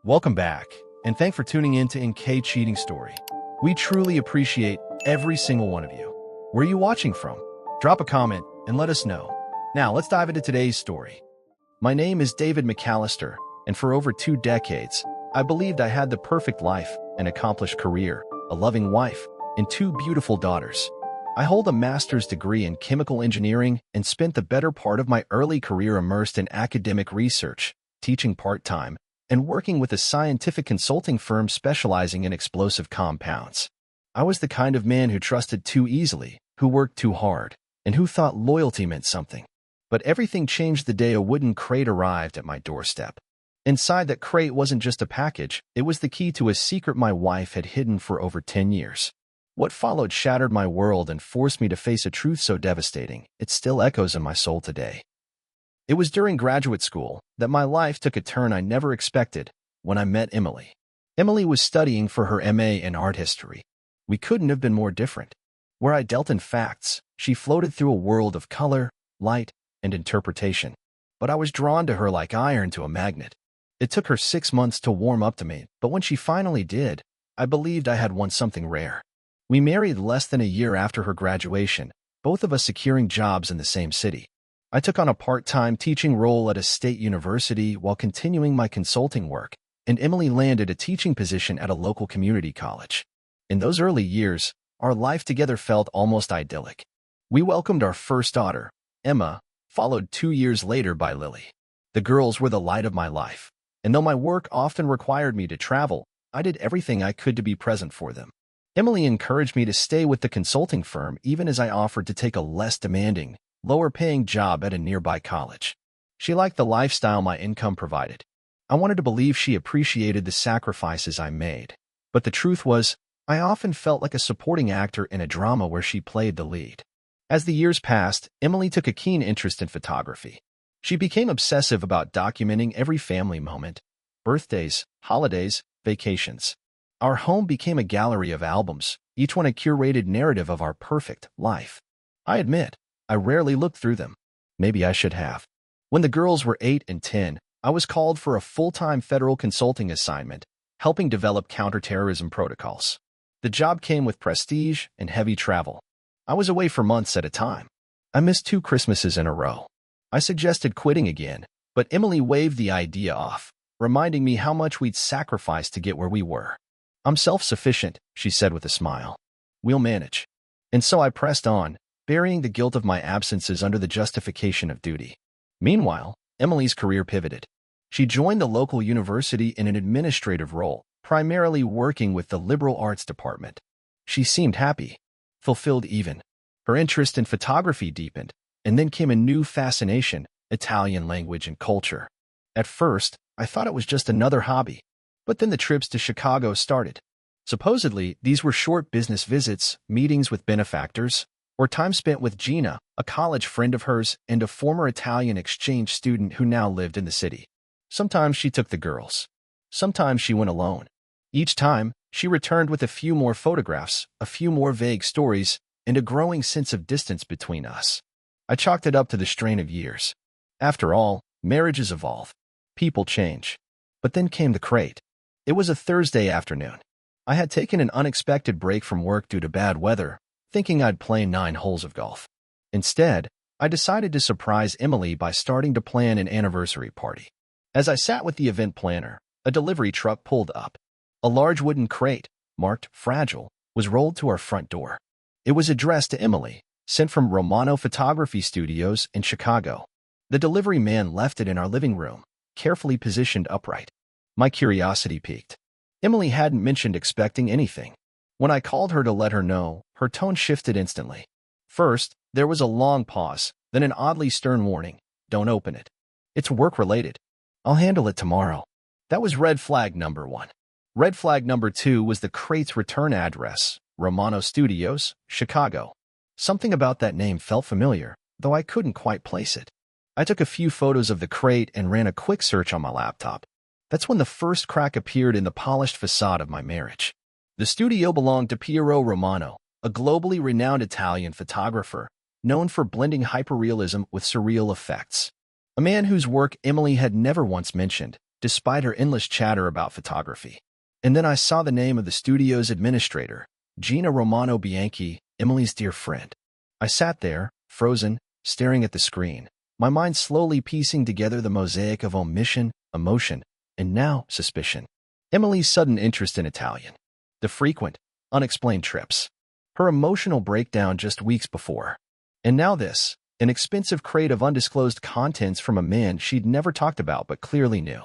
Welcome back, and thanks for tuning in to NK Cheating Story. We truly appreciate every single one of you. Where are you watching from? Drop a comment and let us know. Now, let's dive into today's story. My name is David McAllister, and for over 2 decades, I believed I had the perfect life, an accomplished career, a loving wife, and 2 beautiful daughters. I hold a master's degree in chemical engineering and spent the better part of my early career immersed in academic research, teaching part-time, and working with a scientific consulting firm specializing in explosive compounds. I was the kind of man who trusted too easily, who worked too hard, and who thought loyalty meant something. But everything changed the day a wooden crate arrived at my doorstep. Inside that crate wasn't just a package, it was the key to a secret my wife had hidden for over 10 years. What followed shattered my world and forced me to face a truth so devastating, it still echoes in my soul today. It was during graduate school that my life took a turn I never expected when I met Emily. Emily was studying for her MA in art history. We couldn't have been more different. Where I dealt in facts, she floated through a world of color, light, and interpretation. But I was drawn to her like iron to a magnet. It took her 6 months to warm up to me, but when she finally did, I believed I had won something rare. We married less than a year after her graduation, both of us securing jobs in the same city. I took on a part-time teaching role at a state university while continuing my consulting work, and Emily landed a teaching position at a local community college. In those early years, our life together felt almost idyllic. We welcomed our first daughter, Emma, followed 2 years later by Lily. The girls were the light of my life, and though my work often required me to travel, I did everything I could to be present for them. Emily encouraged me to stay with the consulting firm even as I offered to take a less demanding, lower-paying job at a nearby college. She liked the lifestyle my income provided. I wanted to believe she appreciated the sacrifices I made. But the truth was, I often felt like a supporting actor in a drama where she played the lead. As the years passed, Emily took a keen interest in photography. She became obsessive about documenting every family moment, birthdays, holidays, vacations. Our home became a gallery of albums, each one a curated narrative of our perfect life. I admit, I rarely looked through them. Maybe I should have. When the girls were 8 and 10, I was called for a full-time federal consulting assignment, helping develop counterterrorism protocols. The job came with prestige and heavy travel. I was away for months at a time. I missed 2 Christmases in a row. I suggested quitting again, but Emily waved the idea off, reminding me how much we'd sacrificed to get where we were. "I'm self-sufficient," she said with a smile. "We'll manage." And so I pressed on, burying the guilt of my absences under the justification of duty. Meanwhile, Emily's career pivoted. She joined the local university in an administrative role, primarily working with the liberal arts department. She seemed happy, fulfilled even. Her interest in photography deepened, and then came a new fascination, Italian language and culture. At first, I thought it was just another hobby, but then the trips to Chicago started. Supposedly, these were short business visits, meetings with benefactors, or time spent with Gina, a college friend of hers and a former Italian exchange student who now lived in the city. Sometimes she took the girls. Sometimes she went alone. Each time, she returned with a few more photographs, a few more vague stories, and a growing sense of distance between us. I chalked it up to the strain of years. After all, marriages evolve. People change. But then came the crate. It was a Thursday afternoon. I had taken an unexpected break from work due to bad weather, thinking I'd play 9 holes of golf. Instead, I decided to surprise Emily by starting to plan an anniversary party. As I sat with the event planner, a delivery truck pulled up. A large wooden crate, marked fragile, was rolled to our front door. It was addressed to Emily, sent from Romano Photography Studios in Chicago. The delivery man left it in our living room, carefully positioned upright. My curiosity piqued. Emily hadn't mentioned expecting anything. When I called her to let her know, her tone shifted instantly. First, there was a long pause, then an oddly stern warning. "Don't open it. It's work-related. I'll handle it tomorrow." That was red flag number 1. Red flag number 2 was the crate's return address, Romano Studios, Chicago. Something about that name felt familiar, though I couldn't quite place it. I took a few photos of the crate and ran a quick search on my laptop. That's when the first crack appeared in the polished facade of my marriage. The studio belonged to Piero Romano, a globally renowned Italian photographer, known for blending hyperrealism with surreal effects. A man whose work Emily had never once mentioned, despite her endless chatter about photography. And then I saw the name of the studio's administrator, Gina Romano Bianchi, Emily's dear friend. I sat there, frozen, staring at the screen, my mind slowly piecing together the mosaic of omission, emotion, and now suspicion. Emily's sudden interest in Italian. The frequent, unexplained trips. Her emotional breakdown just weeks before. And now this, an expensive crate of undisclosed contents from a man she'd never talked about but clearly knew.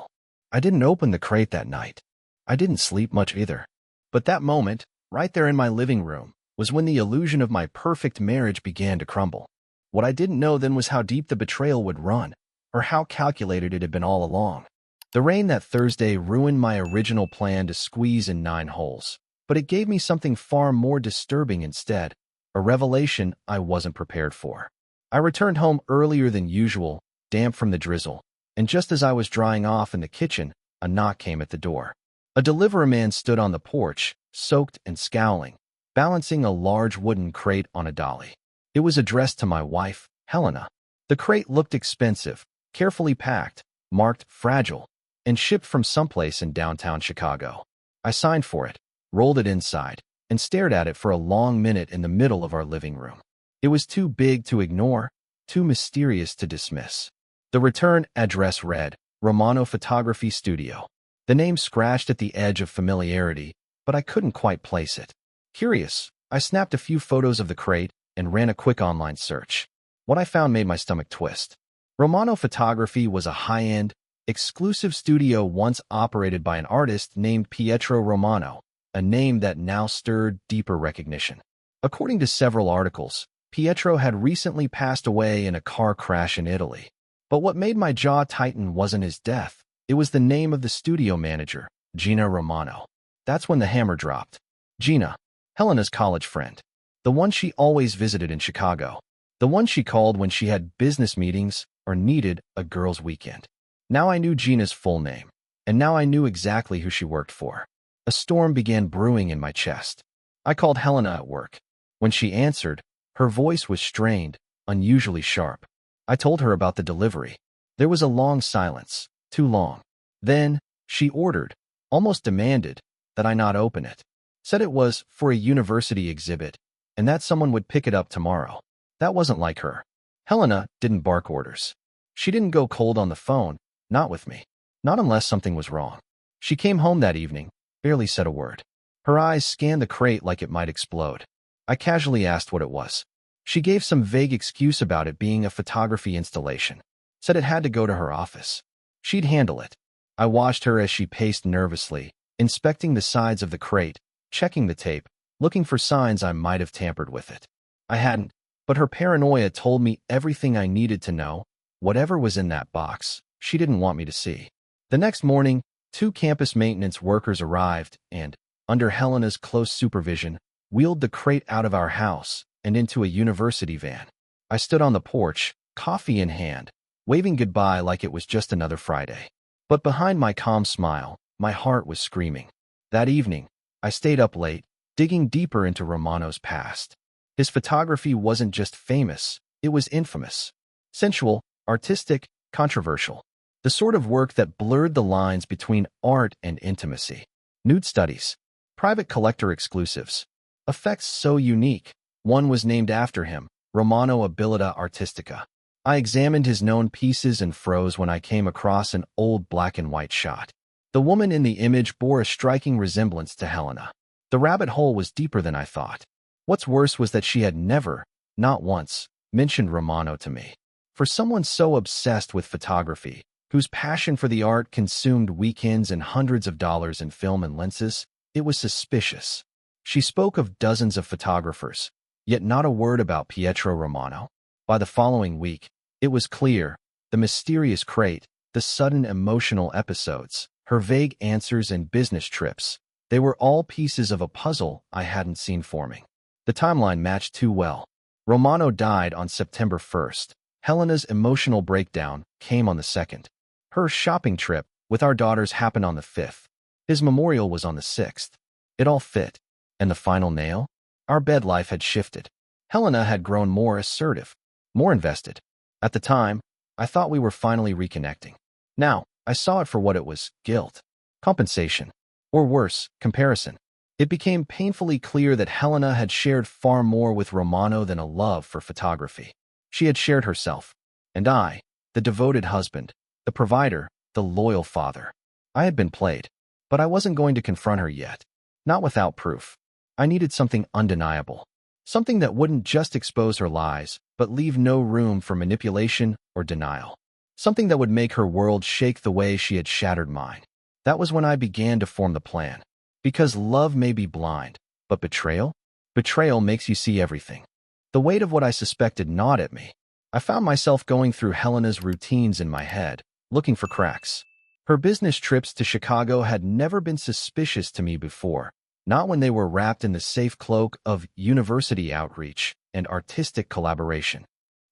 I didn't open the crate that night. I didn't sleep much either. But that moment, right there in my living room, was when the illusion of my perfect marriage began to crumble. What I didn't know then was how deep the betrayal would run, or how calculated it had been all along. The rain that Thursday ruined my original plan to squeeze in 9 holes, but it gave me something far more disturbing instead, a revelation I wasn't prepared for. I returned home earlier than usual, damp from the drizzle, and just as I was drying off in the kitchen, a knock came at the door. A delivery man stood on the porch, soaked and scowling, balancing a large wooden crate on a dolly. It was addressed to my wife, Helena. The crate looked expensive, carefully packed, marked fragile, and shipped from someplace in downtown Chicago. I signed for it, rolled it inside, and stared at it for a long minute in the middle of our living room. It was too big to ignore, too mysterious to dismiss. The return address read, Romano Photography Studio. The name scratched at the edge of familiarity, but I couldn't quite place it. Curious, I snapped a few photos of the crate and ran a quick online search. What I found made my stomach twist. Romano Photography was a high-end, exclusive studio once operated by an artist named Pietro Romano, a name that now stirred deeper recognition. According to several articles, Pietro had recently passed away in a car crash in Italy. But what made my jaw tighten wasn't his death. It was the name of the studio manager, Gina Romano. That's when the hammer dropped. Gina, Helena's college friend. The one she always visited in Chicago. The one she called when she had business meetings or needed a girls' weekend. Now I knew Gina's full name, and now I knew exactly who she worked for. A storm began brewing in my chest. I called Helena at work. When she answered, her voice was strained, unusually sharp. I told her about the delivery. There was a long silence, too long. Then, she ordered, almost demanded, that I not open it. Said it was for a university exhibit, and that someone would pick it up tomorrow. That wasn't like her. Helena didn't bark orders. She didn't go cold on the phone, not with me. Not unless something was wrong. She came home that evening, barely said a word. Her eyes scanned the crate like it might explode. I casually asked what it was. She gave some vague excuse about it being a photography installation. Said it had to go to her office. She'd handle it. I watched her as she paced nervously, inspecting the sides of the crate, checking the tape, looking for signs I might have tampered with it. I hadn't, but her paranoia told me everything I needed to know. Whatever was in that box, she didn't want me to see. The next morning, 2 campus maintenance workers arrived and, under Helena's close supervision, wheeled the crate out of our house and into a university van. I stood on the porch, coffee in hand, waving goodbye like it was just another Friday. But behind my calm smile, my heart was screaming. That evening, I stayed up late, digging deeper into Romano's past. His photography wasn't just famous, it was infamous. Sensual, artistic, controversial. The sort of work that blurred the lines between art and intimacy. Nude studies. Private collector exclusives. Effects so unique. One was named after him, Romano Abilita Artistica. I examined his known pieces and froze when I came across an old black and white shot. The woman in the image bore a striking resemblance to Helena. The rabbit hole was deeper than I thought. What's worse was that she had never, not once, mentioned Romano to me. For someone so obsessed with photography, whose passion for the art consumed weekends and hundreds of dollars in film and lenses, it was suspicious. She spoke of dozens of photographers, yet not a word about Pietro Romano. By the following week, it was clear, the mysterious crate, the sudden emotional episodes, her vague answers and business trips, they were all pieces of a puzzle I hadn't seen forming. The timeline matched too well. Romano died on September 1st. Helena's emotional breakdown came on the 2nd. Her shopping trip with our daughters happened on the 5th. His memorial was on the 6th. It all fit. And the final nail? Our bed life had shifted. Helena had grown more assertive, more invested. At the time, I thought we were finally reconnecting. Now, I saw it for what it was: guilt, compensation, or worse, comparison. It became painfully clear that Helena had shared far more with Romano than a love for photography. She had shared herself, and I, the devoted husband, the provider, the loyal father. I had been played, but I wasn't going to confront her yet. Not without proof. I needed something undeniable. Something that wouldn't just expose her lies, but leave no room for manipulation or denial. Something that would make her world shake the way she had shattered mine. That was when I began to form the plan. Because love may be blind, but betrayal? Betrayal makes you see everything. The weight of what I suspected gnawed at me. I found myself going through Helena's routines in my head, looking for cracks. Her business trips to Chicago had never been suspicious to me before, not when they were wrapped in the safe cloak of university outreach and artistic collaboration.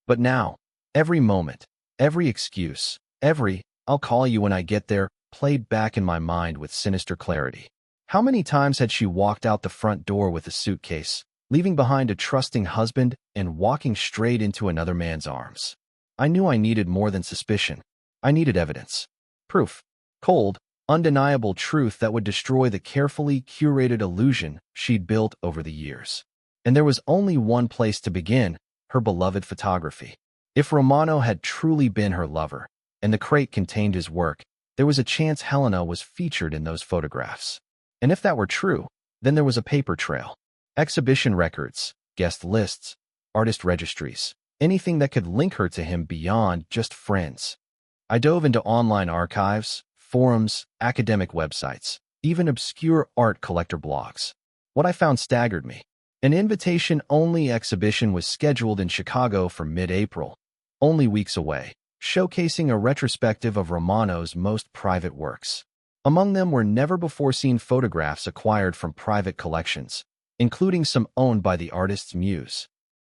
But now, every moment, every excuse, every "I'll call you when I get there" played back in my mind with sinister clarity. How many times had she walked out the front door with a suitcase, leaving behind a trusting husband and walking straight into another man's arms? I knew I needed more than suspicion. I needed evidence. Proof. Cold, undeniable truth that would destroy the carefully curated illusion she'd built over the years. And there was only one place to begin: her beloved photography. If Romano had truly been her lover, and the crate contained his work, there was a chance Helena was featured in those photographs. And if that were true, then there was a paper trail. Exhibition records, guest lists, artist registries, anything that could link her to him beyond just friends. I dove into online archives, forums, academic websites, even obscure art collector blogs. What I found staggered me. An invitation-only exhibition was scheduled in Chicago for mid-April, only weeks away, showcasing a retrospective of Romano's most private works. Among them were never-before-seen photographs acquired from private collections, including some owned by the artist's muse.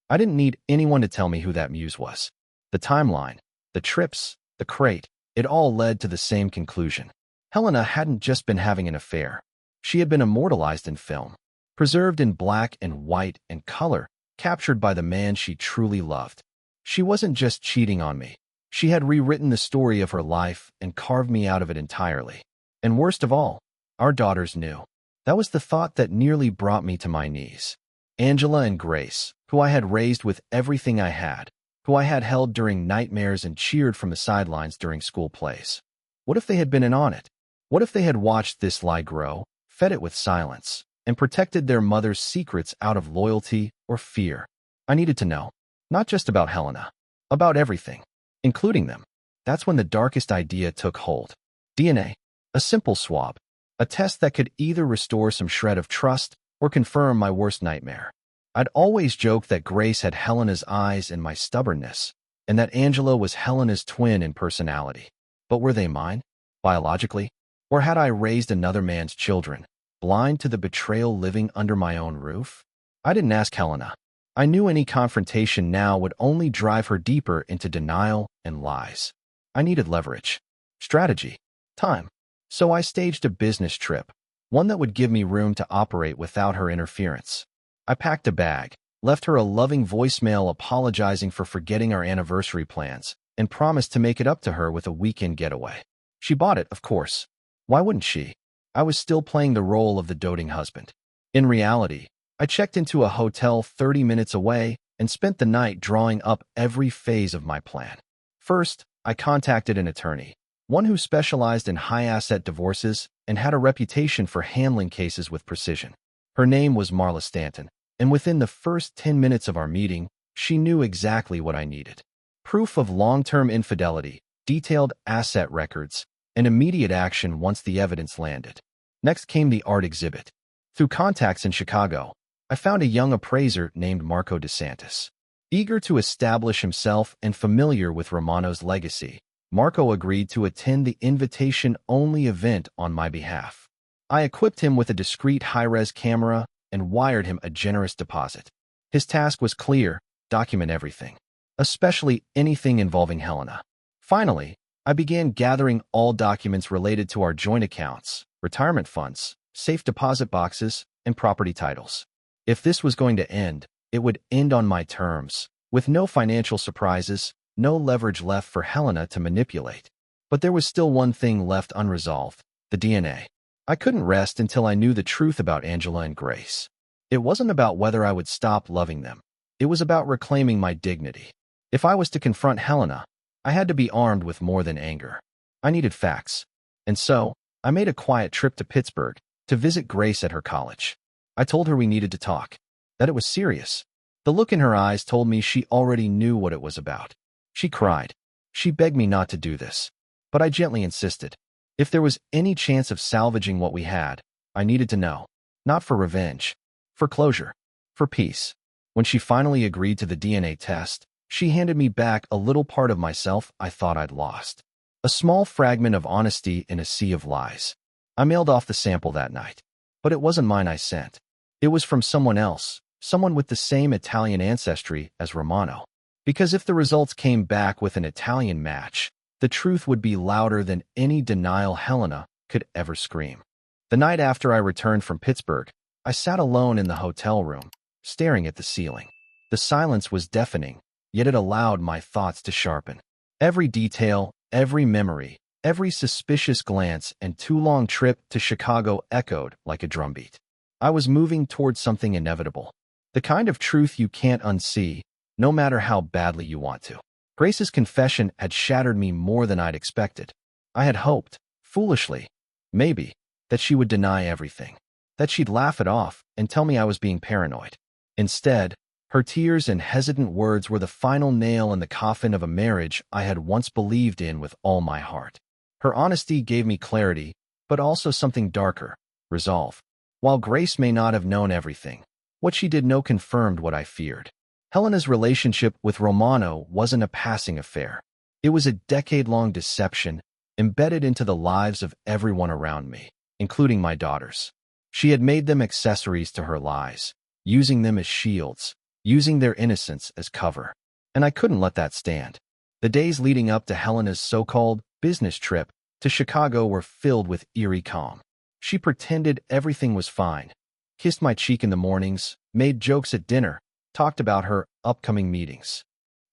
I didn't need anyone to tell me who that muse was. The timeline, the trips, the crate, it all led to the same conclusion. Helena hadn't just been having an affair. She had been immortalized in film, preserved in black and white and color, captured by the man she truly loved. She wasn't just cheating on me. She had rewritten the story of her life and carved me out of it entirely. And worst of all, our daughters knew. That was the thought that nearly brought me to my knees. Angela and Grace, who I had raised with everything I had, who I had held during nightmares and cheered from the sidelines during school plays. What if they had been in on it? What if they had watched this lie grow, fed it with silence, and protected their mother's secrets out of loyalty or fear? I needed to know. Not just about Helena. About everything, including them. That's when the darkest idea took hold. DNA. A simple swab. A test that could either restore some shred of trust or confirm my worst nightmare. I'd always joked that Grace had Helena's eyes and my stubbornness, and that Angela was Helena's twin in personality. But were they mine, biologically? Or had I raised another man's children, blind to the betrayal living under my own roof? I didn't ask Helena. I knew any confrontation now would only drive her deeper into denial and lies. I needed leverage, strategy, time. So I staged a business trip, one that would give me room to operate without her interference. I packed a bag, left her a loving voicemail apologizing for forgetting our anniversary plans, and promised to make it up to her with a weekend getaway. She bought it, of course. Why wouldn't she? I was still playing the role of the doting husband. In reality, I checked into a hotel 30 minutes away and spent the night drawing up every phase of my plan. First, I contacted an attorney, one who specialized in high-asset divorces and had a reputation for handling cases with precision. Her name was Marla Stanton, and within the first 10 minutes of our meeting, she knew exactly what I needed. Proof of long-term infidelity, detailed asset records, and immediate action once the evidence landed. Next came the art exhibit. Through contacts in Chicago, I found a young appraiser named Marco DeSantis. Eager to establish himself and familiar with Romano's legacy, Marco agreed to attend the invitation-only event on my behalf. I equipped him with a discreet high-res camera and wired him a generous deposit. His task was clear: document everything, especially anything involving Helena. Finally, I began gathering all documents related to our joint accounts, retirement funds, safe deposit boxes, and property titles. If this was going to end, it would end on my terms, with no financial surprises, no leverage left for Helena to manipulate. But there was still one thing left unresolved: the DNA. I couldn't rest until I knew the truth about Angela and Grace. It wasn't about whether I would stop loving them. It was about reclaiming my dignity. If I was to confront Helena, I had to be armed with more than anger. I needed facts. And so, I made a quiet trip to Pittsburgh to visit Grace at her college. I told her we needed to talk, that it was serious. The look in her eyes told me she already knew what it was about. She cried. She begged me not to do this. But I gently insisted. If there was any chance of salvaging what we had, I needed to know. Not for revenge. For closure. For peace. When she finally agreed to the DNA test, she handed me back a little part of myself I thought I'd lost. A small fragment of honesty in a sea of lies. I mailed off the sample that night. But it wasn't mine I sent. It was from someone else, someone with the same Italian ancestry as Romano. Because if the results came back with an Italian match, the truth would be louder than any denial Helena could ever scream. The night after I returned from Pittsburgh, I sat alone in the hotel room, staring at the ceiling. The silence was deafening, yet it allowed my thoughts to sharpen. Every detail, every memory, every suspicious glance and too-long trip to Chicago echoed like a drumbeat. I was moving towards something inevitable. The kind of truth you can't unsee, no matter how badly you want to. Grace's confession had shattered me more than I'd expected. I had hoped, foolishly, maybe, that she would deny everything, that she'd laugh it off and tell me I was being paranoid. Instead, her tears and hesitant words were the final nail in the coffin of a marriage I had once believed in with all my heart. Her honesty gave me clarity, but also something darker: resolve. While Grace may not have known everything, what she did know confirmed what I feared. Helena's relationship with Romano wasn't a passing affair. It was a decade-long deception embedded into the lives of everyone around me, including my daughters. She had made them accessories to her lies, using them as shields, using their innocence as cover. And I couldn't let that stand. The days leading up to Helena's so-called business trip to Chicago were filled with eerie calm. She pretended everything was fine, kissed my cheek in the mornings, made jokes at dinner, talked about her upcoming meetings.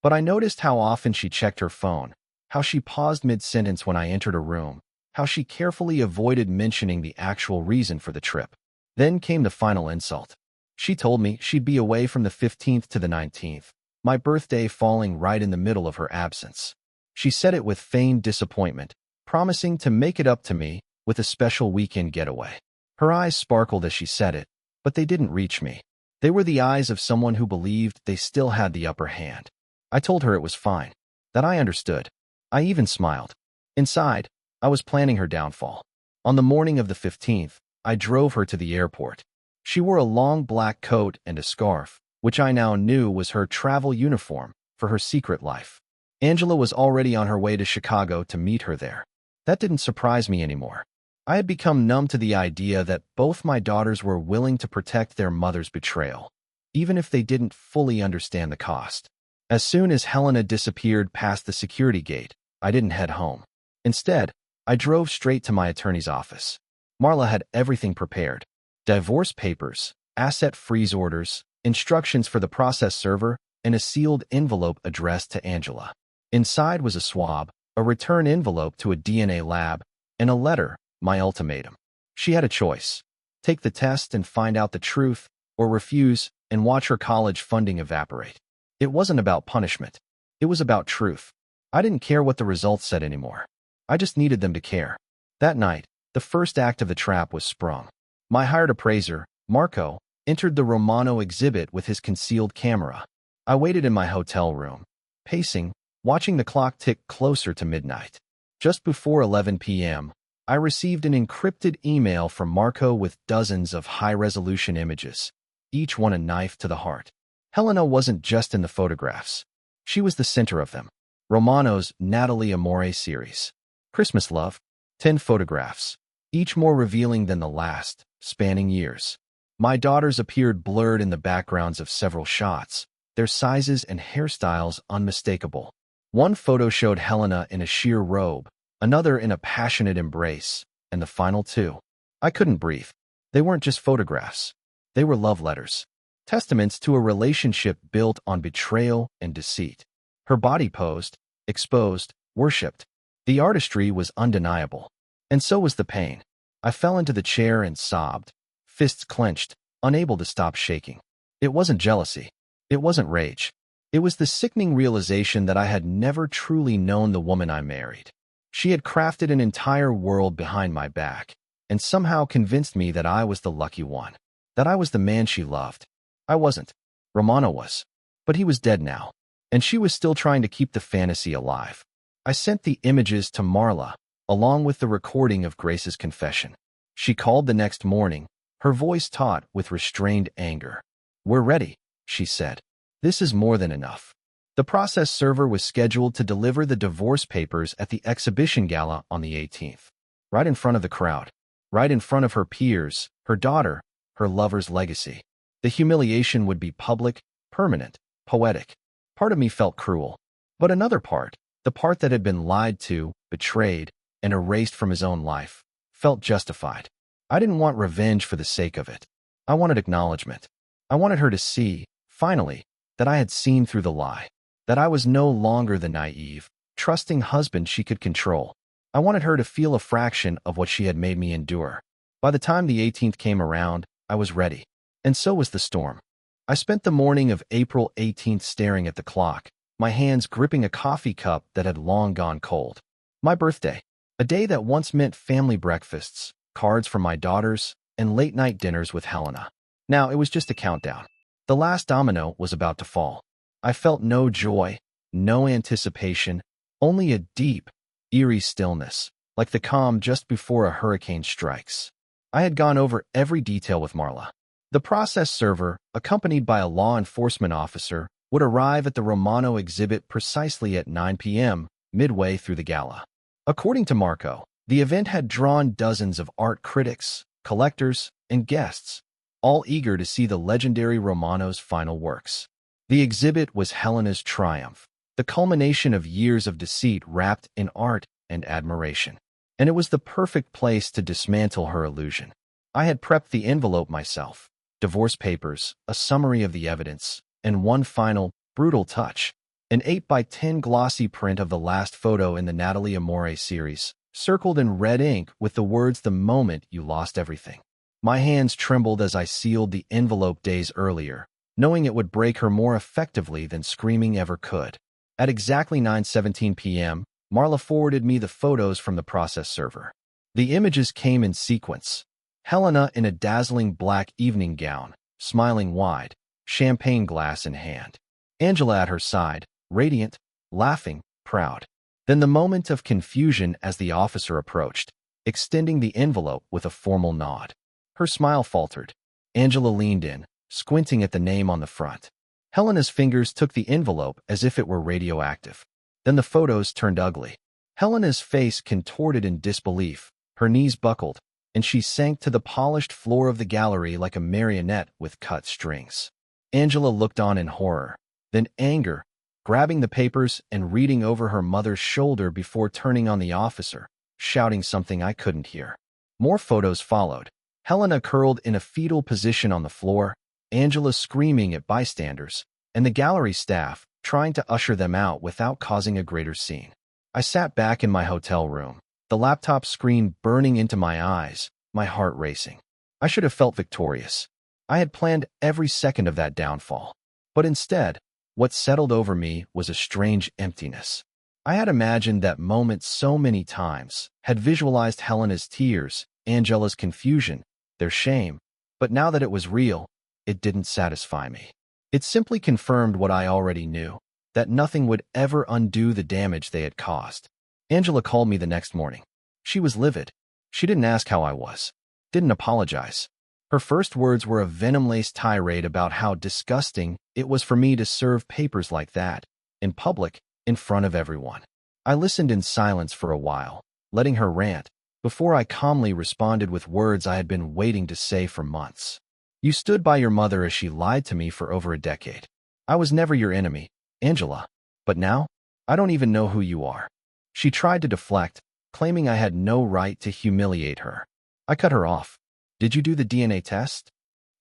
But I noticed how often she checked her phone, how she paused mid-sentence when I entered a room, how she carefully avoided mentioning the actual reason for the trip. Then came the final insult. She told me she'd be away from the 15th to the 19th, my birthday falling right in the middle of her absence. She said it with feigned disappointment, promising to make it up to me with a special weekend getaway. Her eyes sparkled as she said it, but they didn't reach me. They were the eyes of someone who believed they still had the upper hand. I told her it was fine, that I understood. I even smiled. Inside, I was planning her downfall. On the morning of the 15th, I drove her to the airport. She wore a long black coat and a scarf, which I now knew was her travel uniform for her secret life. Angela was already on her way to Chicago to meet her there. That didn't surprise me anymore. I had become numb to the idea that both my daughters were willing to protect their mother's betrayal, even if they didn't fully understand the cost. As soon as Helena disappeared past the security gate, I didn't head home. Instead, I drove straight to my attorney's office. Marla had everything prepared: divorce papers, asset freeze orders, instructions for the process server, and a sealed envelope addressed to Angela. Inside was a swab, a return envelope to a DNA lab, and a letter, my ultimatum. She had a choice: take the test and find out the truth, or refuse and watch her college funding evaporate. It wasn't about punishment. It was about truth. I didn't care what the results said anymore. I just needed them to care. That night, the first act of the trap was sprung. My hired appraiser, Marco, entered the Romano exhibit with his concealed camera. I waited in my hotel room, pacing, watching the clock tick closer to midnight. Just before 11 p.m., I received an encrypted email from Marco with dozens of high-resolution images, each one a knife to the heart. Helena wasn't just in the photographs. She was the center of them. Romano's Natalie Amore series. Christmas Love. 10 photographs, each more revealing than the last, spanning years. My daughters appeared blurred in the backgrounds of several shots, their sizes and hairstyles unmistakable. One photo showed Helena in a sheer robe, another in a passionate embrace, and the final two. I couldn't breathe. They weren't just photographs. They were love letters, testaments to a relationship built on betrayal and deceit. Her body posed, exposed, worshipped, The artistry was undeniable. And so was the pain. I fell into the chair and sobbed, fists clenched, unable to stop shaking. It wasn't jealousy. It wasn't rage. It was the sickening realization that I had never truly known the woman I married. She had crafted an entire world behind my back, and somehow convinced me that I was the lucky one, that I was the man she loved. I wasn't. Romano was. But he was dead now, and she was still trying to keep the fantasy alive. I sent the images to Marla, along with the recording of Grace's confession. She called the next morning, her voice taut with restrained anger. "We're ready," she said. "This is more than enough." The process server was scheduled to deliver the divorce papers at the exhibition gala on the 18th, right in front of the crowd, right in front of her peers, her daughter, her lover's legacy. The humiliation would be public, permanent, poetic. Part of me felt cruel, but another part, the part that had been lied to, betrayed, and erased from his own life, felt justified. I didn't want revenge for the sake of it. I wanted acknowledgement. I wanted her to see, finally, that I had seen through the lie, that I was no longer the naive, trusting husband she could control. I wanted her to feel a fraction of what she had made me endure. By the time the 18th came around, I was ready. And so was the storm. I spent the morning of April 18th staring at the clock, my hands gripping a coffee cup that had long gone cold. My birthday, a day that once meant family breakfasts, cards from my daughters, and late-night dinners with Helena. Now it was just a countdown. The last domino was about to fall. I felt no joy, no anticipation, only a deep, eerie stillness, like the calm just before a hurricane strikes. I had gone over every detail with Marla. The process server, accompanied by a law enforcement officer, would arrive at the Romano exhibit precisely at 9 p.m., midway through the gala. According to Marco, the event had drawn dozens of art critics, collectors, and guests, all eager to see the legendary Romano's final works. The exhibit was Helena's triumph, the culmination of years of deceit wrapped in art and admiration. And it was the perfect place to dismantle her illusion. I had prepped the envelope myself, divorce papers, a summary of the evidence, and one final, brutal touch, an 8x10 glossy print of the last photo in the Natalie Amore series, circled in red ink with the words "the moment you lost everything." My hands trembled as I sealed the envelope days earlier, knowing it would break her more effectively than screaming ever could. At exactly 9:17 p.m., Marla forwarded me the photos from the process server. The images came in sequence. Helena in a dazzling black evening gown, smiling wide, champagne glass in hand. Angela at her side, radiant, laughing, proud. Then the moment of confusion as the officer approached, extending the envelope with a formal nod. Her smile faltered. Angela leaned in, squinting at the name on the front. Helena's fingers took the envelope as if it were radioactive. Then the photos turned ugly. Helena's face contorted in disbelief, her knees buckled, and she sank to the polished floor of the gallery like a marionette with cut strings. Angela looked on in horror, then anger, grabbing the papers and reading over her mother's shoulder before turning on the officer, shouting something I couldn't hear. More photos followed. Helena curled in a fetal position on the floor, Angela screaming at bystanders, and the gallery staff trying to usher them out without causing a greater scene. I sat back in my hotel room, the laptop screen burning into my eyes, my heart racing. I should have felt victorious. I had planned every second of that downfall. But instead, what settled over me was a strange emptiness. I had imagined that moment so many times, had visualized Helena's tears, Angela's confusion, their shame, but now that it was real, it didn't satisfy me. It simply confirmed what I already knew, that nothing would ever undo the damage they had caused. Angela called me the next morning. She was livid. She didn't ask how I was, didn't apologize. Her first words were a venom-laced tirade about how disgusting it was for me to serve papers like that, in public, in front of everyone. I listened in silence for a while, letting her rant, before I calmly responded with words I had been waiting to say for months. You stood by your mother as she lied to me for over a decade. I was never your enemy, Angela. But now, I don't even know who you are. She tried to deflect, claiming I had no right to humiliate her. I cut her off. Did you do the DNA test?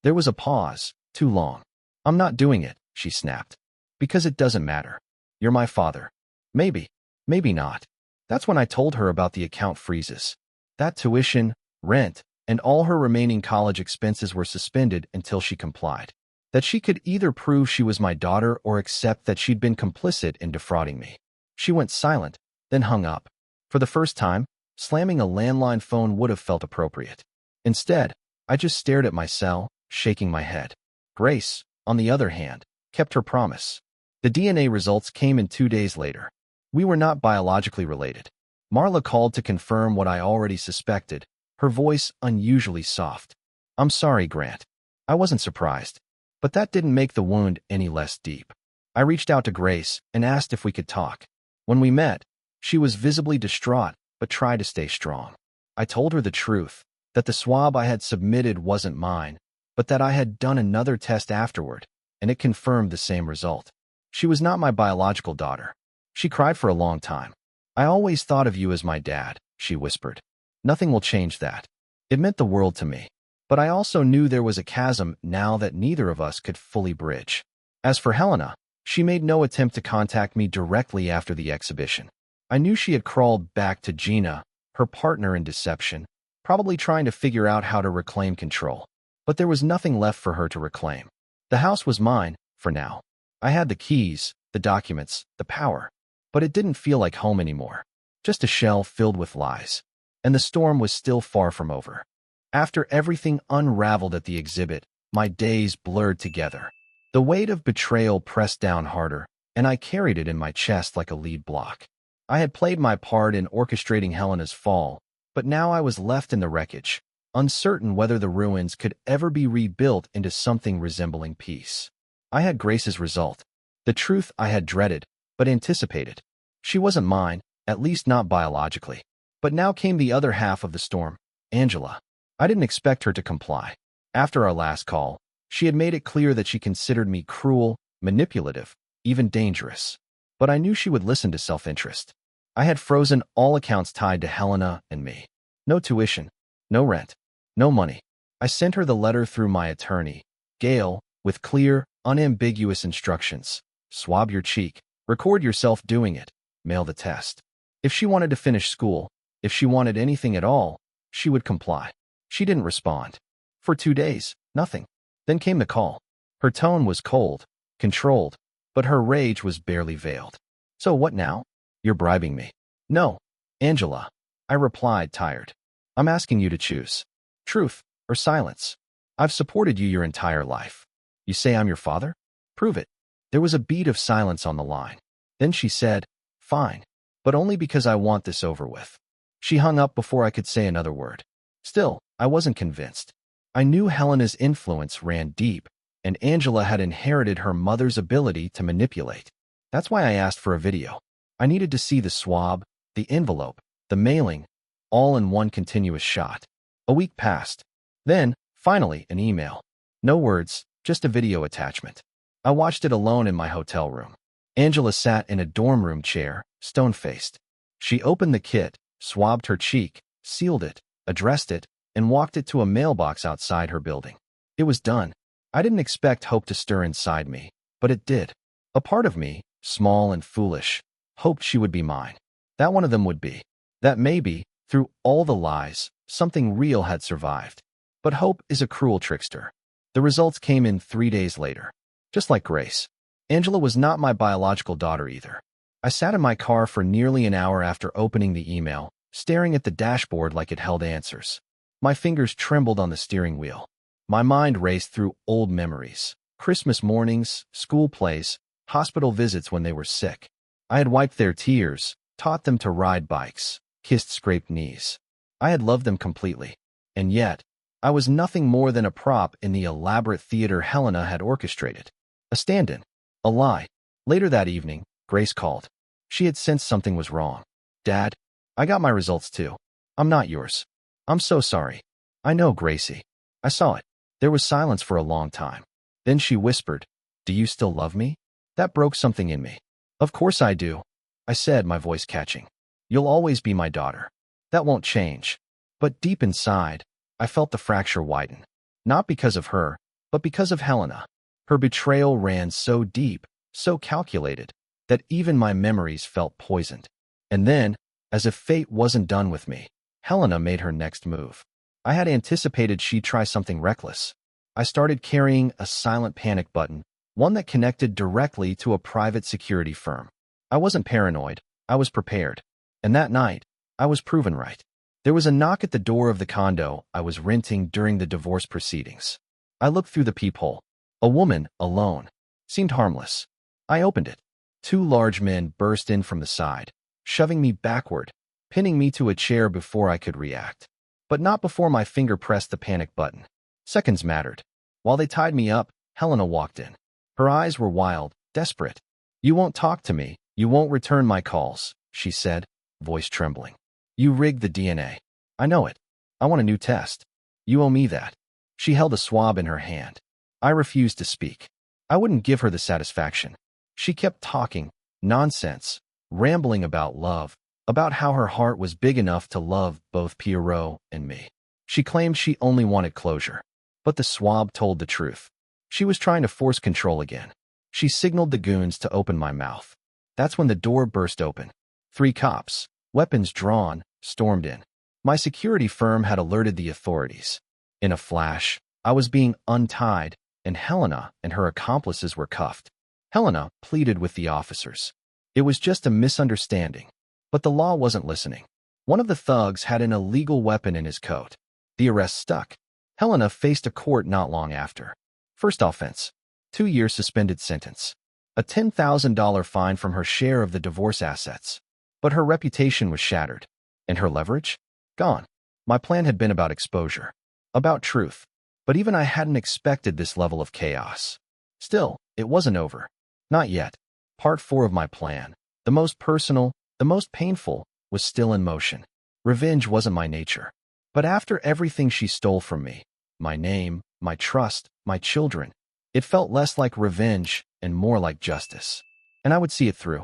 There was a pause, too long. I'm not doing it, she snapped. Because it doesn't matter. You're my father. Maybe, maybe not. That's when I told her about the account freezes. That tuition, rent, and all her remaining college expenses were suspended until she complied. That she could either prove she was my daughter or accept that she'd been complicit in defrauding me. She went silent, then hung up. For the first time, slamming a landline phone would have felt appropriate. Instead, I just stared at my cell, shaking my head. Grace, on the other hand, kept her promise. The DNA results came in 2 days later. We were not biologically related. Marla called to confirm what I already suspected, her voice unusually soft. I'm sorry, Grant. I wasn't surprised. But that didn't make the wound any less deep. I reached out to Grace and asked if we could talk. When we met, she was visibly distraught but tried to stay strong. I told her the truth, that the swab I had submitted wasn't mine, but that I had done another test afterward, and it confirmed the same result. She was not my biological daughter. She cried for a long time. I always thought of you as my dad, she whispered. Nothing will change that. It meant the world to me. But I also knew there was a chasm now that neither of us could fully bridge. As for Helena, she made no attempt to contact me directly after the exhibition. I knew she had crawled back to Gina, her partner in deception, probably trying to figure out how to reclaim control. But there was nothing left for her to reclaim. The house was mine, for now. I had the keys, the documents, the power. But it didn't feel like home anymore. Just a shell filled with lies. And the storm was still far from over. After everything unraveled at the exhibit, my days blurred together. The weight of betrayal pressed down harder, and I carried it in my chest like a lead block. I had played my part in orchestrating Helena's fall, but now I was left in the wreckage, uncertain whether the ruins could ever be rebuilt into something resembling peace. I had Grace's result, the truth I had dreaded, but anticipated. She wasn't mine, at least not biologically. But now came the other half of the storm, Angela. I didn't expect her to comply. After our last call, she had made it clear that she considered me cruel, manipulative, even dangerous. But I knew she would listen to self-interest. I had frozen all accounts tied to Helena and me. No tuition, no rent, no money. I sent her the letter through my attorney, Gail, with clear, unambiguous instructions. Swab your cheek. Record yourself doing it. Mail the test. If she wanted to finish school, if she wanted anything at all, she would comply. She didn't respond. For 2 days, nothing. Then came the call. Her tone was cold, controlled, but her rage was barely veiled. So what now? You're bribing me. No, Angela. I replied, tired. I'm asking you to choose. Truth or silence. I've supported you your entire life. You say I'm your father? Prove it. There was a beat of silence on the line. Then she said, fine, but only because I want this over with. She hung up before I could say another word. Still, I wasn't convinced. I knew Helena's influence ran deep, and Angela had inherited her mother's ability to manipulate. That's why I asked for a video. I needed to see the swab, the envelope, the mailing, all in one continuous shot. A week passed. Then, finally, an email. No words, just a video attachment. I watched it alone in my hotel room. Angela sat in a dorm room chair, stone-faced. She opened the kit, swabbed her cheek, sealed it, addressed it, and walked it to a mailbox outside her building. It was done. I didn't expect hope to stir inside me, but it did. A part of me, small and foolish, hoped she would be mine. That one of them would be. That maybe, through all the lies, something real had survived. But hope is a cruel trickster. The results came in 3 days later. Just like Grace. Angela was not my biological daughter either. I sat in my car for nearly an hour after opening the email, staring at the dashboard like it held answers. My fingers trembled on the steering wheel. My mind raced through old memories. Christmas mornings, school plays, hospital visits when they were sick. I had wiped their tears, taught them to ride bikes, kissed scraped knees. I had loved them completely. And yet, I was nothing more than a prop in the elaborate theater Helena had orchestrated. A stand-in. A lie. Later that evening, Grace called. She had sensed something was wrong. Dad, I got my results too. I'm not yours. I'm so sorry. I know, Gracie. I saw it. There was silence for a long time. Then she whispered, do you still love me? That broke something in me. Of course I do, I said, my voice catching. You'll always be my daughter. That won't change. But deep inside, I felt the fracture widen. Not because of her, but because of Helena. Her betrayal ran so deep, so calculated, that even my memories felt poisoned. And then, As if fate wasn't done with me, Helena made her next move. I had anticipated she'd try something reckless. I started carrying a silent panic button, one that connected directly to a private security firm. I wasn't paranoid, I was prepared. And that night, I was proven right. There was a knock at the door of the condo I was renting during the divorce proceedings. I looked through the peephole. A woman, alone, seemed harmless. I opened it. Two large men burst in from the side, shoving me backward, pinning me to a chair before I could react. But not before my finger pressed the panic button. Seconds mattered. While they tied me up, Helena walked in. Her eyes were wild, desperate. "You won't talk to me. You won't return my calls," she said, voice trembling. "You rigged the DNA. I know it. I want a new test. You owe me that." She held a swab in her hand. I refused to speak. I wouldn't give her the satisfaction. She kept talking, nonsense, rambling about love, about how her heart was big enough to love both Pierrot and me. She claimed she only wanted closure. But the swab told the truth. She was trying to force control again. She signaled the goons to open my mouth. That's when the door burst open. 3 cops, weapons drawn, stormed in. My security firm had alerted the authorities. In a flash, I was being untied, and Helena and her accomplices were cuffed. Helena pleaded with the officers. It was just a misunderstanding. But the law wasn't listening. One of the thugs had an illegal weapon in his coat. The arrest stuck. Helena faced a court not long after. First offense, 2-year suspended sentence. A $10,000 fine from her share of the divorce assets. But her reputation was shattered. And her leverage? Gone. My plan had been about exposure. About truth. But even I hadn't expected this level of chaos. Still, it wasn't over. Not yet. Part 4 of my plan, the most personal, the most painful, was still in motion. Revenge wasn't my nature. But after everything she stole from me, my name, my trust, my children, it felt less like revenge and more like justice. And I would see it through.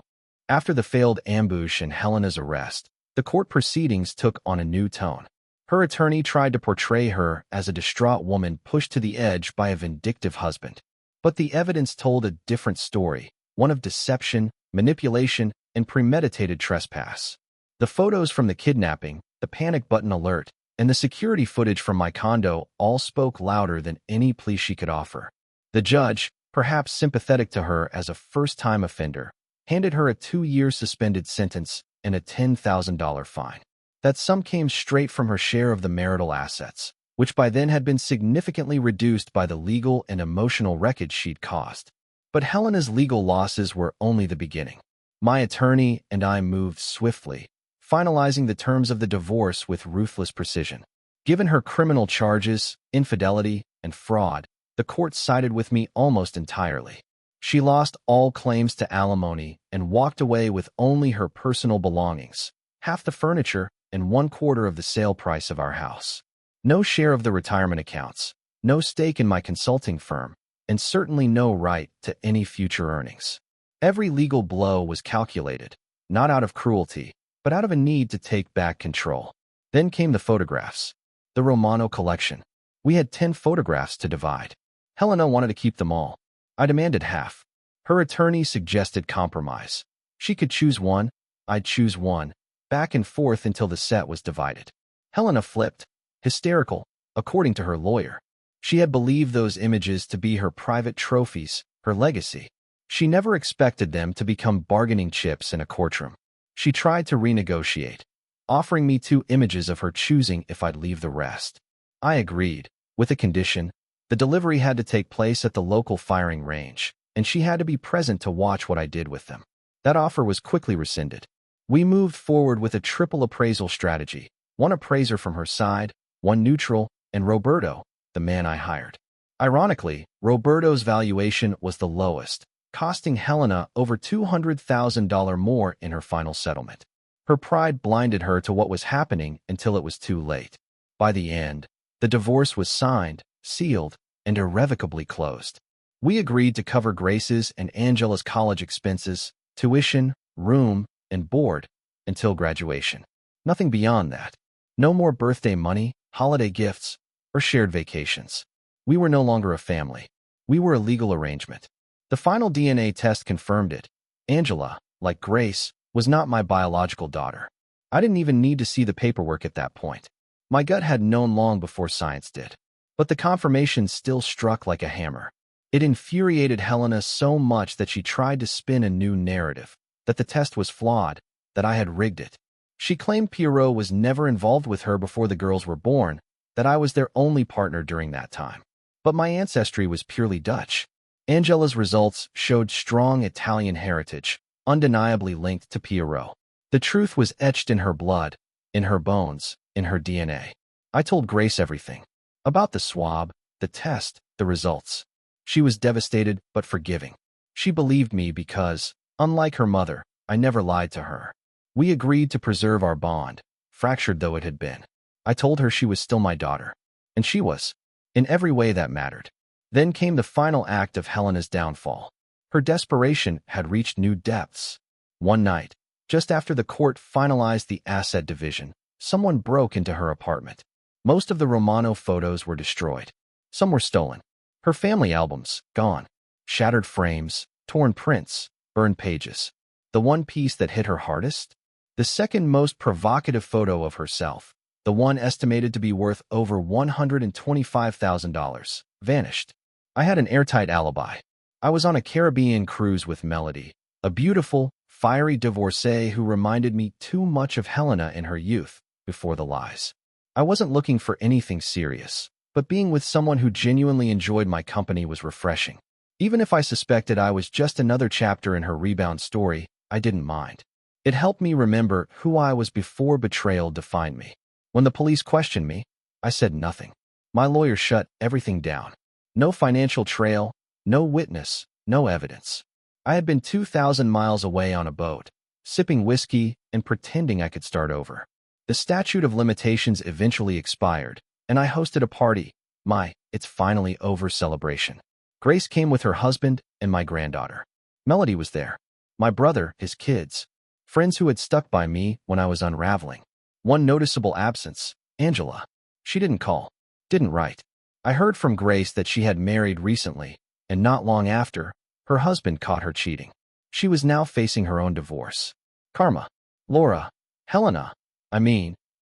After the failed ambush and Helena's arrest, the court proceedings took on a new tone. Her attorney tried to portray her as a distraught woman pushed to the edge by a vindictive husband. But the evidence told a different story, one of deception, manipulation, and premeditated trespass. The photos from the kidnapping, the panic button alert, and the security footage from my condo all spoke louder than any plea she could offer. The judge, perhaps sympathetic to her as a first-time offender, handed her a 2-year suspended sentence and a $10,000 fine. That sum came straight from her share of the marital assets, which by then had been significantly reduced by the legal and emotional wreckage she'd caused. But Helena's legal losses were only the beginning. My attorney and I moved swiftly, finalizing the terms of the divorce with ruthless precision. Given her criminal charges, infidelity, and fraud, the court sided with me almost entirely. She lost all claims to alimony and walked away with only her personal belongings, half the furniture, and 1/4 of the sale price of our house. No share of the retirement accounts, no stake in my consulting firm, and certainly no right to any future earnings. Every legal blow was calculated, not out of cruelty, but out of a need to take back control. Then came the photographs. The Romano collection. We had 10 photographs to divide. Helena wanted to keep them all. I demanded half. Her attorney suggested compromise. She could choose one, I'd choose one, back and forth until the set was divided. Helena flipped, hysterical, according to her lawyer. She had believed those images to be her private trophies, her legacy. She never expected them to become bargaining chips in a courtroom. She tried to renegotiate, offering me 2 images of her choosing if I'd leave the rest. I agreed, with a condition. The delivery had to take place at the local firing range, and she had to be present to watch what I did with them. That offer was quickly rescinded. We moved forward with a triple appraisal strategy, 1 appraiser from her side, 1 neutral, and Roberto, the man I hired. Ironically, Roberto's valuation was the lowest, costing Helena over $200,000 more in her final settlement. Her pride blinded her to what was happening until it was too late. By the end, the divorce was signed, sealed, and irrevocably closed. We agreed to cover Grace's and Angela's college expenses, tuition, room, and board, until graduation. Nothing beyond that. No more birthday money, holiday gifts, or shared vacations. We were no longer a family. We were a legal arrangement. The final DNA test confirmed it. Angela, like Grace, was not my biological daughter. I didn't even need to see the paperwork at that point. My gut had known long before science did. But the confirmation still struck like a hammer. It infuriated Helena so much that she tried to spin a new narrative, that the test was flawed, that I had rigged it. She claimed Pierrot was never involved with her before the girls were born, that I was their only partner during that time. But my ancestry was purely Dutch. Angela's results showed strong Italian heritage, undeniably linked to Pierrot. The truth was etched in her blood, in her bones, in her DNA. I told Grace everything. About the swab, the test, the results. She was devastated but forgiving. She believed me because, unlike her mother, I never lied to her. We agreed to preserve our bond, fractured though it had been. I told her she was still my daughter. And she was. In every way that mattered. Then came the final act of Helena's downfall. Her desperation had reached new depths. One night, just after the court finalized the asset division, someone broke into her apartment. Most of the Romano photos were destroyed. Some were stolen. Her family albums, gone. Shattered frames, torn prints, burned pages. The one piece that hit her hardest? The second most provocative photo of herself, the one estimated to be worth over $125,000, vanished. I had an airtight alibi. I was on a Caribbean cruise with Melody, a beautiful, fiery divorcee who reminded me too much of Helena in her youth, before the lies. I wasn't looking for anything serious, but being with someone who genuinely enjoyed my company was refreshing. Even if I suspected I was just another chapter in her rebound story, I didn't mind. It helped me remember who I was before betrayal defined me. When the police questioned me, I said nothing. My lawyer shut everything down. No financial trail, no witness, no evidence. I had been 2,000 miles away on a boat, sipping whiskey and pretending I could start over. The statute of limitations eventually expired, and I hosted a party, my "it's finally over" celebration. Grace came with her husband and my granddaughter. Melody was there. My brother, his kids, friends who had stuck by me when I was unraveling. One noticeable absence, Angela. She didn't call, didn't write. I heard from Grace that she had married recently, and not long after, her husband caught her cheating. She was now facing her own divorce. Karma. Laura, Helena,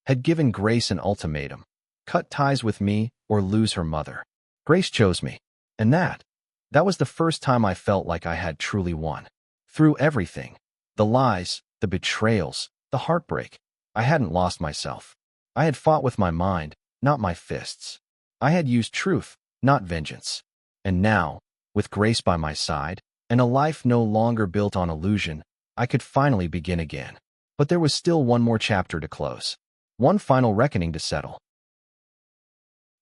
had given Grace an ultimatum. Cut ties with me or lose her mother. Grace chose me. And that was the first time I felt like I had truly won. Through everything, the lies, the betrayals, the heartbreak, I hadn't lost myself. I had fought with my mind, not my fists. I had used truth, not vengeance. And now, with Grace by my side, and a life no longer built on illusion, I could finally begin again. But there was still one more chapter to close. One final reckoning to settle.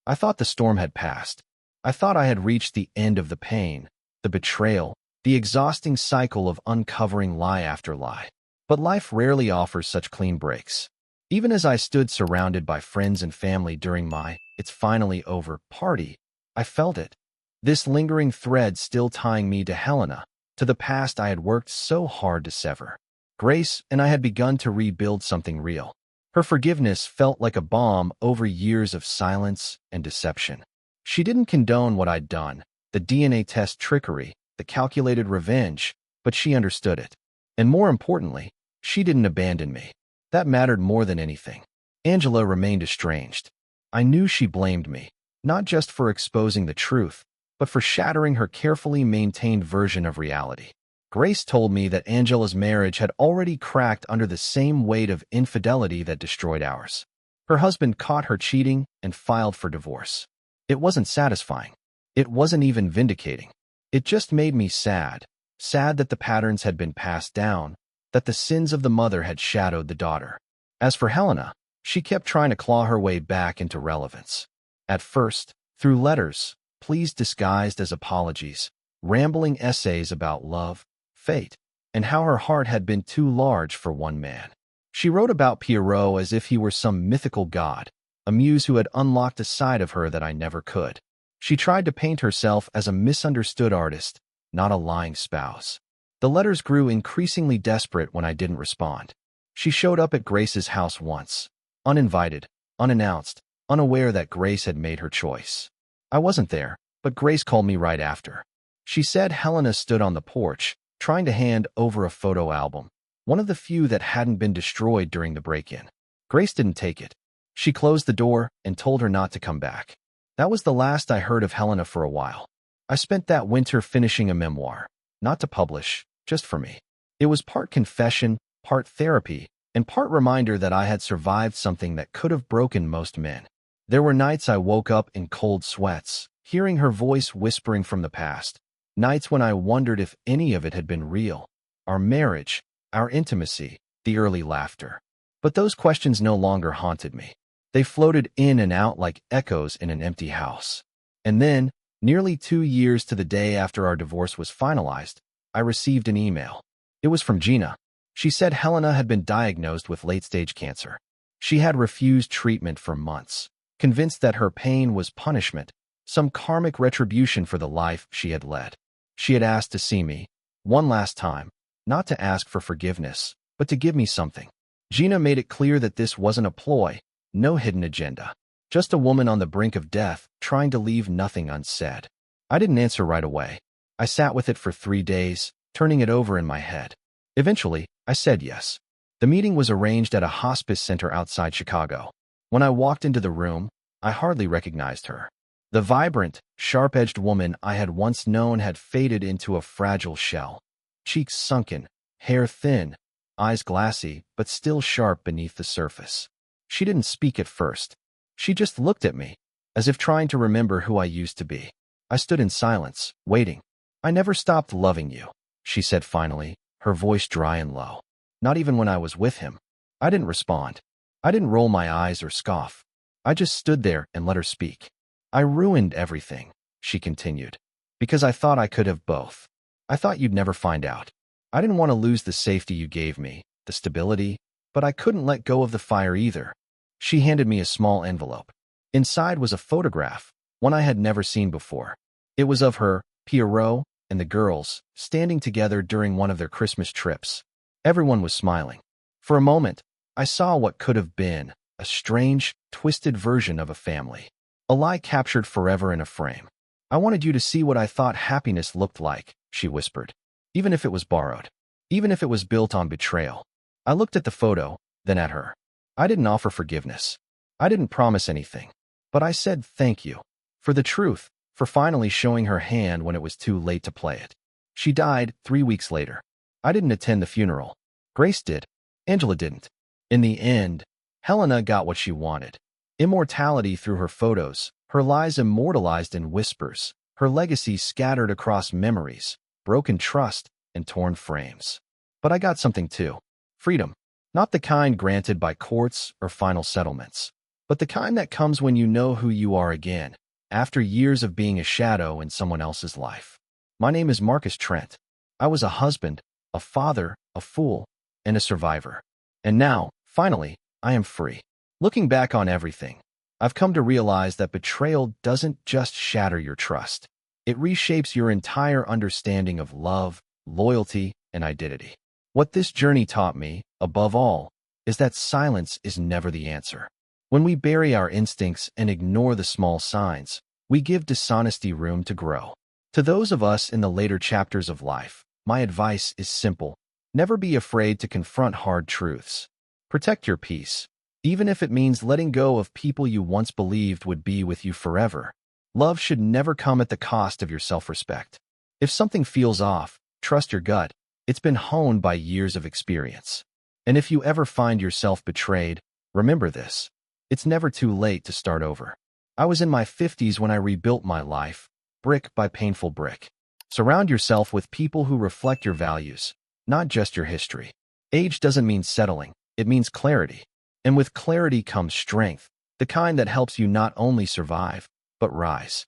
I thought the storm had passed. I thought I had reached the end of the pain, the betrayal, the exhausting cycle of uncovering lie after lie. But life rarely offers such clean breaks. Even as I stood surrounded by friends and family during my "it's finally over" party, I felt it. This lingering thread still tying me to Helena, to the past I had worked so hard to sever. Grace and I had begun to rebuild something real. Her forgiveness felt like a balm over years of silence and deception. She didn't condone what I'd done, the DNA test trickery, the calculated revenge, but she understood it. And more importantly, she didn't abandon me. That mattered more than anything. Angela remained estranged. I knew she blamed me, not just for exposing the truth, but for shattering her carefully maintained version of reality. Grace told me that Angela's marriage had already cracked under the same weight of infidelity that destroyed ours. Her husband caught her cheating and filed for divorce. It wasn't satisfying. It wasn't even vindicating. It just made me sad. Sad that the patterns had been passed down, that the sins of the mother had shadowed the daughter. As for Helena, she kept trying to claw her way back into relevance. At first, through letters, pleas disguised as apologies, rambling essays about love, fate, and how her heart had been too large for one man. She wrote about Pierrot as if he were some mythical god, a muse who had unlocked a side of her that I never could. She tried to paint herself as a misunderstood artist, not a lying spouse. The letters grew increasingly desperate when I didn't respond. She showed up at Grace's house once, uninvited, unannounced, unaware that Grace had made her choice. I wasn't there, but Grace called me right after. She said Helena stood on the porch, trying to hand over a photo album. one of the few that hadn't been destroyed during the break-in. Grace didn't take it. She closed the door and told her not to come back. That was the last I heard of Helena for a while. I spent that winter finishing a memoir, not to publish, just for me. It was part confession, part therapy, and part reminder that I had survived something that could have broken most men. There were nights I woke up in cold sweats, hearing her voice whispering from the past. Nights when I wondered if any of it had been real. Our marriage, our intimacy, the early laughter. But those questions no longer haunted me. They floated in and out like echoes in an empty house. And then, nearly 2 years to the day after our divorce was finalized, I received an email. It was from Gina. She said Helena had been diagnosed with late-stage cancer. She had refused treatment for months, convinced that her pain was punishment, some karmic retribution for the life she had led. She had asked to see me, one last time, not to ask for forgiveness, but to give me something. Gina made it clear that this wasn't a ploy, no hidden agenda. Just a woman on the brink of death, trying to leave nothing unsaid. I didn't answer right away. I sat with it for 3 days, turning it over in my head. Eventually, I said yes. The meeting was arranged at a hospice center outside Chicago. When I walked into the room, I hardly recognized her. The vibrant, sharp-edged woman I had once known had faded into a fragile shell. Cheeks sunken, hair thin, eyes glassy, but still sharp beneath the surface. She didn't speak at first. She just looked at me, as if trying to remember who I used to be. I stood in silence, waiting. "I never stopped loving you," she said finally, her voice dry and low. Not even when I was with him. I didn't respond. I didn't roll my eyes or scoff. I just stood there and let her speak. "I ruined everything," she continued, "because I thought I could have both. I thought you'd never find out. I didn't want to lose the safety you gave me, the stability, but I couldn't let go of the fire either." She handed me a small envelope. Inside was a photograph, one I had never seen before. It was of her, Pierrot, and the girls, standing together during one of their Christmas trips. Everyone was smiling. For a moment, I saw what could have been a strange, twisted version of a family. A lie captured forever in a frame. "I wanted you to see what I thought happiness looked like," she whispered. "Even if it was borrowed. Even if it was built on betrayal." I looked at the photo, then at her. I didn't offer forgiveness. I didn't promise anything. But I said thank you. For the truth, for finally showing her hand when it was too late to play it. She died 3 weeks later. I didn't attend the funeral. Grace did. Angela didn't. In the end, Helena got what she wanted. Immortality through her photos, her lies immortalized in whispers, her legacy scattered across memories, broken trust, and torn frames. But I got something too. Freedom. Not the kind granted by courts or final settlements, but the kind that comes when you know who you are again, after years of being a shadow in someone else's life. My name is Marcus Trent. I was a husband, a father, a fool, and a survivor. And now, finally, I am free. Looking back on everything, I've come to realize that betrayal doesn't just shatter your trust. It reshapes your entire understanding of love, loyalty, and identity. What this journey taught me, above all, is that silence is never the answer. When we bury our instincts and ignore the small signs, we give dishonesty room to grow. To those of us in the later chapters of life, my advice is simple. Never be afraid to confront hard truths. Protect your peace, even if it means letting go of people you once believed would be with you forever. Love should never come at the cost of your self-respect. If something feels off, trust your gut. It's been honed by years of experience. And if you ever find yourself betrayed, remember this. It's never too late to start over. I was in my 50s when I rebuilt my life, brick by painful brick. Surround yourself with people who reflect your values, not just your history. Age doesn't mean settling, it means clarity. And with clarity comes strength, the kind that helps you not only survive, but rise.